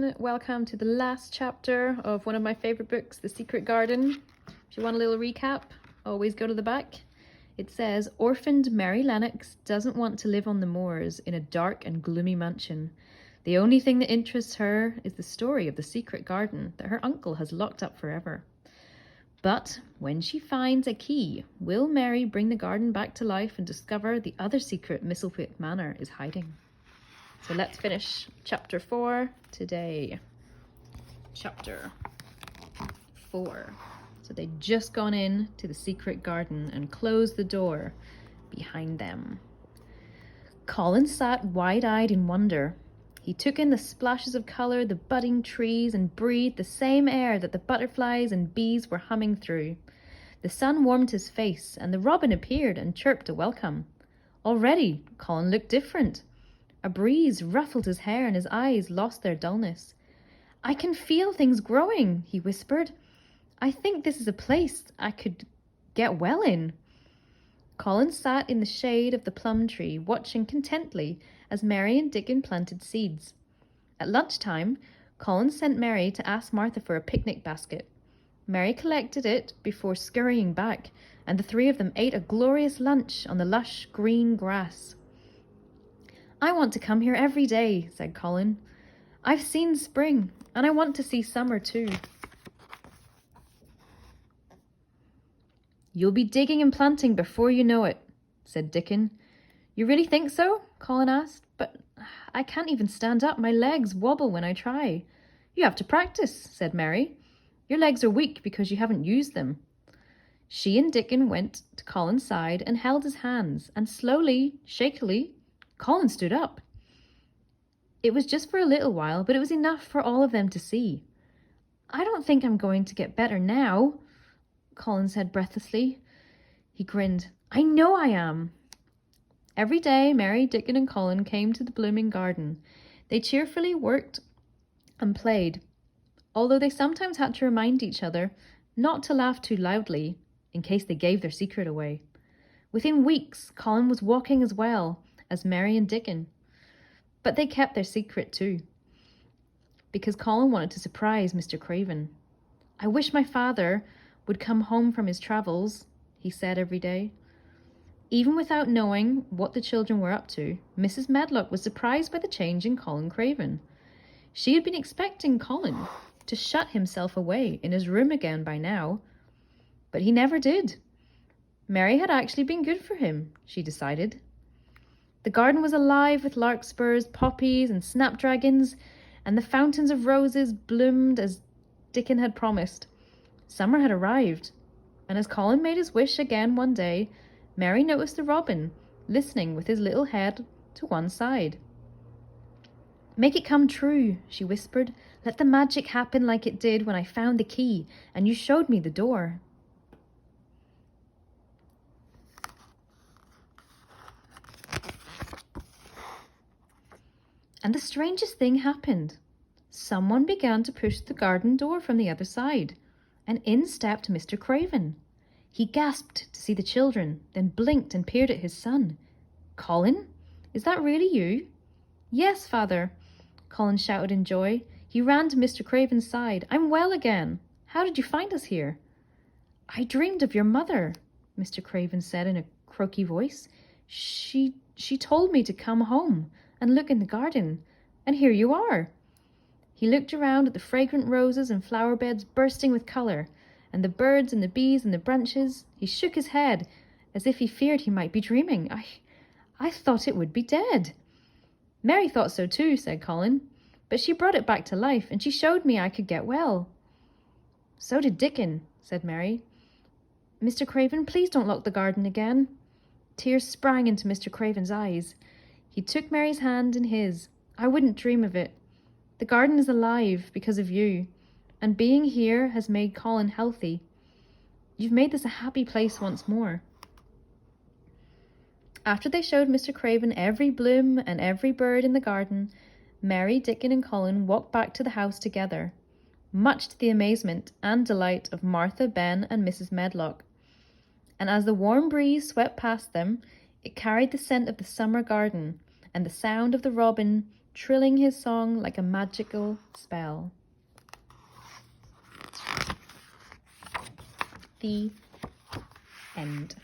everyone, welcome to the last chapter of one of my favourite books, The Secret Garden. If you want a little recap, always go to the back. It says, orphaned Mary Lennox doesn't want to live on the moors in a dark and gloomy mansion. The only thing that interests her is the story of the secret garden that her uncle has locked up forever. But when she finds a key, will Mary bring the garden back to life and discover the other secret Misselthwaite Manor is hiding? So let's finish chapter 4 today. Chapter 4. So they'd just gone in to the secret garden and closed the door behind them. Colin sat wide-eyed in wonder. He took in the splashes of colour, the budding trees, and breathed the same air that the butterflies and bees were humming through. The sun warmed his face, and the robin appeared and chirped a welcome. Already, Colin looked different. A breeze ruffled his hair and his eyes lost their dullness. "I can feel things growing," he whispered. "I think this is a place I could get well in." Colin sat in the shade of the plum tree, watching contentedly as Mary and Dickon planted seeds. At lunchtime, Colin sent Mary to ask Martha for a picnic basket. Mary collected it before scurrying back, and the three of them ate a glorious lunch on the lush green grass. "I want to come here every day," said Colin. "I've seen spring, and I want to see summer too." "You'll be digging and planting before you know it," said Dickon. "You really think so?" Colin asked. "But I can't even stand up. My legs wobble when I try." "You have to practice," said Mary. "Your legs are weak because you haven't used them." She and Dickon went to Colin's side and held his hands, and slowly, shakily, Colin stood up. It was just for a little while, but it was enough for all of them to see. "I don't think I'm going to get better now," Colin said breathlessly. He grinned. "I know I am." Every day, Mary, Dickon and Colin came to the blooming garden. They cheerfully worked and played, although they sometimes had to remind each other not to laugh too loudly in case they gave their secret away. Within weeks, Colin was walking as well as Mary and Dickon. But they kept their secret too, because Colin wanted to surprise Mr. Craven. "I wish my father would come home from his travels," he said every day. Even without knowing what the children were up to, Mrs. Medlock was surprised by the change in Colin Craven. She had been expecting Colin to shut himself away in his room again by now, but he never did. Mary had actually been good for him, she decided. The garden was alive with larkspurs, poppies, and snapdragons, and the fountains of roses bloomed as Dickon had promised. Summer had arrived, and as Colin made his wish again one day, Mary noticed the robin, listening with his little head to one side. "Make it come true," she whispered. "Let the magic happen like it did when I found the key, and you showed me the door." And the strangest thing happened. Someone began to push the garden door from the other side, and in stepped Mr. Craven. He gasped to see the children, then blinked and peered at his son. "Colin, is that really you?" "Yes, father," Colin shouted in joy. He ran to Mr. Craven's side. "I'm well again. How did you find us here?" "I dreamed of your mother," Mr. Craven said in a croaky voice. She told me to come home and look in the garden, and here you are." He looked around at the fragrant roses and flower beds bursting with colour, and the birds and the bees and the branches. He shook his head as if he feared he might be dreaming. I thought it would be dead." "Mary thought so too," said Colin, "but she brought it back to life, and she showed me I could get well." "So did Dickon," said Mary. "Mr. Craven, please don't lock the garden again." Tears sprang into Mr. Craven's eyes. He took Mary's hand in his. "I wouldn't dream of it. The garden is alive because of you, and being here has made Colin healthy. You've made this a happy place once more." After they showed Mr. Craven every bloom and every bird in the garden, Mary, Dickon and Colin walked back to the house together, much to the amazement and delight of Martha, Ben and Mrs. Medlock. And as the warm breeze swept past them, it carried the scent of the summer garden and the sound of the robin trilling his song like a magical spell. The end.